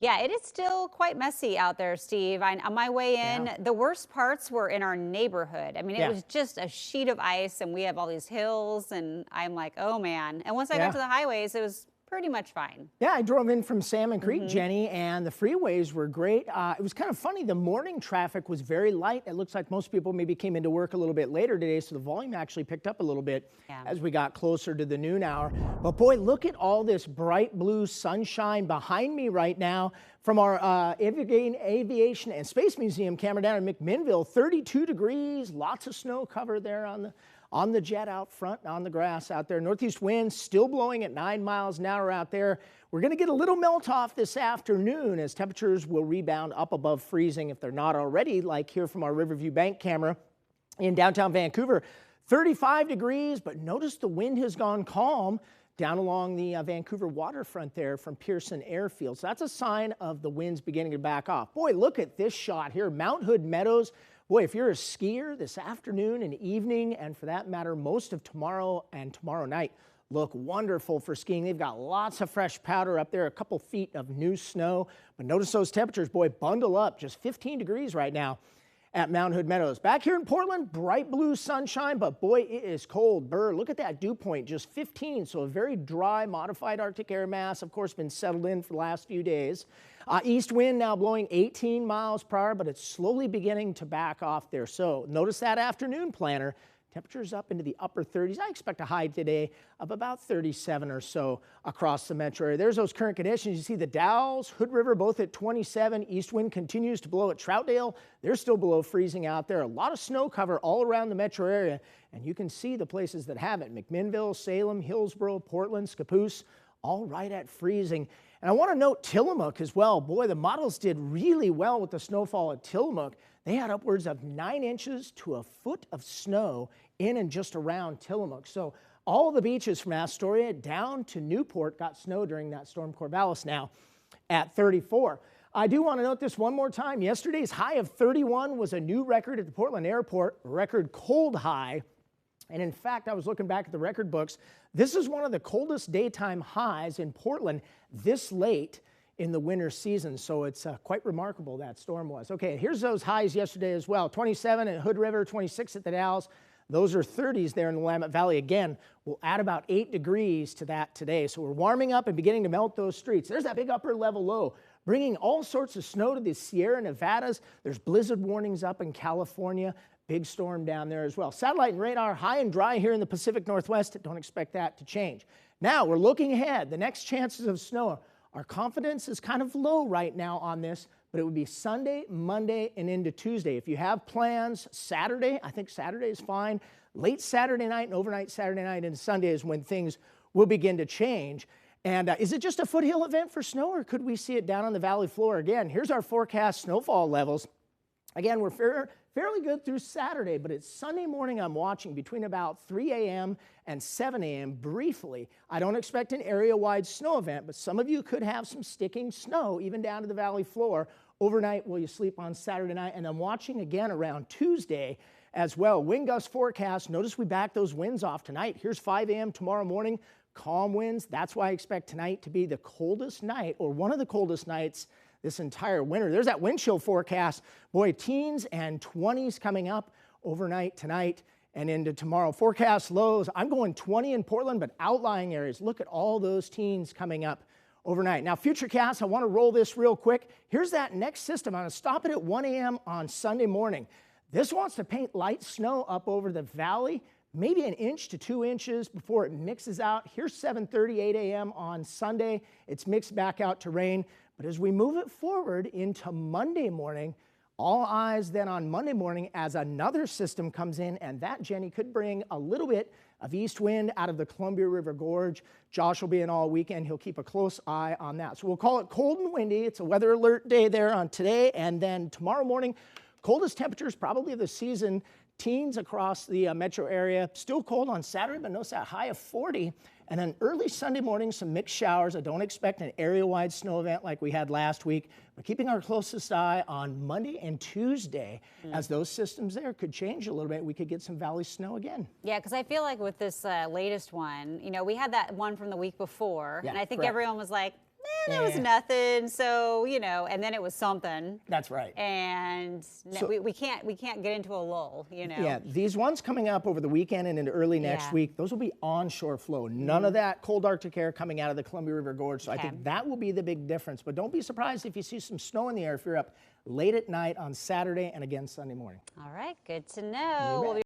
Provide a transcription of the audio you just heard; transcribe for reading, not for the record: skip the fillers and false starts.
Yeah, it is still quite messy out there, Steve. On my way in, Yeah. the worst parts were in our neighborhood. I mean, it Yeah. was just a sheet of ice, and we have all these hills, and I'm like, oh man. And once I got Yeah. to the highways, it was pretty much fine. Yeah, I drove in from Salmon Creek, Jenny, and the freeways were great. It was kind of funny. The morning traffic was very light. It looks like most people maybe came into work a little bit later today, so the volume actually picked up a little bit as we got closer to the noon hour. But boy, look at all this bright blue sunshine behind me right now from our Aviation and Space Museum camera down in McMinnville. 32 degrees, lots of snow cover there on the jet out front, on the grass out there. Northeast winds still blowing at 9 miles an hour out there. We're going to get a little melt off this afternoon as temperatures will rebound up above freezing if they're not already, like here from our Riverview Bank camera in downtown Vancouver. 35 degrees, but notice the wind has gone calm down along the Vancouver waterfront there from Pearson Airfield. So that's a sign of the winds beginning to back off. Boy, look at this shot here. Mount Hood Meadows. Boy, if you're a skier this afternoon and evening, and for that matter, most of tomorrow and tomorrow night, look wonderful for skiing. They've got lots of fresh powder up there, a couple feet of new snow. But notice those temperatures, boy, bundle up. Just 15 degrees right now at Mount Hood Meadows. Back here in Portland, bright blue sunshine, but boy, it is cold. Burr, look at that dew point, just 15. So a very dry, modified Arctic air mass, of course, been settled in for the last few days. East wind now blowing 18 miles per hour, but it's slowly beginning to back off there. So notice that afternoon planner. Temperatures up into the upper 30s. I expect a high today of about 37 or so across the metro area. There's those current conditions. You see the Dalles, Hood River, both at 27. East wind continues to blow at Troutdale. They're still below freezing out there. A lot of snow cover all around the metro area. And you can see the places that have it. McMinnville, Salem, Hillsborough, Portland, Scappoose, all right at freezing. And I want to note Tillamook as well. Boy, the models did really well with the snowfall at Tillamook. They had upwards of 9 inches to a foot of snow in and just around Tillamook. So all the beaches from Astoria down to Newport got snow during that storm. Corvallis now at 34. I do want to note this one more time. Yesterday's high of 31 was a new record at the Portland airport, record cold high. And in fact, I was looking back at the record books. This is one of the coldest daytime highs in Portland this late in the winter season. So it's quite remarkable that storm was. Okay, here's those highs yesterday as well. 27 at Hood River, 26 at the Dalles. Those are 30s there in the Willamette Valley. Again, we'll add about 8 degrees to that today. So we're warming up and beginning to melt those streets. There's that big upper level low, bringing all sorts of snow to the Sierra Nevadas. There's blizzard warnings up in California. Big storm down there as well. Satellite and radar high and dry here in the Pacific Northwest. Don't expect that to change. Now we're looking ahead. The next chances of snow. Our confidence is kind of low right now on this, but it would be Sunday, Monday, and into Tuesday. If you have plans, Saturday, I think Saturday is fine. Late Saturday night and overnight Saturday night and Sunday is when things will begin to change. And is it just a foothill event for snow, or could we see it down on the valley floor again? Here's our forecast snowfall levels. Again, we're fairly good through Saturday, but it's Sunday morning I'm watching between about 3 a.m. and 7 a.m. briefly. I don't expect an area-wide snow event, but some of you could have some sticking snow even down to the valley floor overnight while you sleep on Saturday night. And I'm watching again around Tuesday as well. Wind gust forecast. Notice we back those winds off tonight. Here's 5 a.m. tomorrow morning. Calm winds. That's why I expect tonight to be the coldest night, or one of the coldest nights this entire winter. There's that wind chill forecast. Boy, teens and 20s coming up overnight tonight and into tomorrow. Forecast lows. I'm going 20 in Portland, but outlying areas. Look at all those teens coming up overnight. Now, Futurecast, I want to roll this real quick. Here's that next system. I'm going to stop it at 1 a.m. on Sunday morning. This wants to paint light snow up over the valley, maybe 1 inch to 2 inches before it mixes out. Here's 7:30, 8 a.m. on Sunday. It's mixed back out to rain. But as we move it forward into Monday morning, all eyes then on Monday morning as another system comes in, and that, Jenny, could bring a little bit of east wind out of the Columbia River Gorge. Josh will be in all weekend. He'll keep a close eye on that. So we'll call it cold and windy. It's a weather alert day there on today, and then tomorrow morning, coldest temperatures probably of the season. Teens across the metro area. Still cold on Saturday, but notice that high of 40. And then early Sunday morning, some mixed showers. I don't expect an area-wide snow event like we had last week. We're keeping our closest eye on Monday and Tuesday as those systems there could change a little bit. We could get some valley snow again. Yeah, because I feel like with this latest one, you know, we had that one from the week before, Yeah, and I think correct. everyone was like, There was nothing. So, you know, and then it was something. That's right. And we can't get into a lull, you know. Yeah, these ones coming up over the weekend and into early next week, those will be onshore flow. None of that cold Arctic air coming out of the Columbia River Gorge. So I think that will be the big difference. But don't be surprised if you see some snow in the air if you're up late at night on Saturday and again Sunday morning. All right, good to know.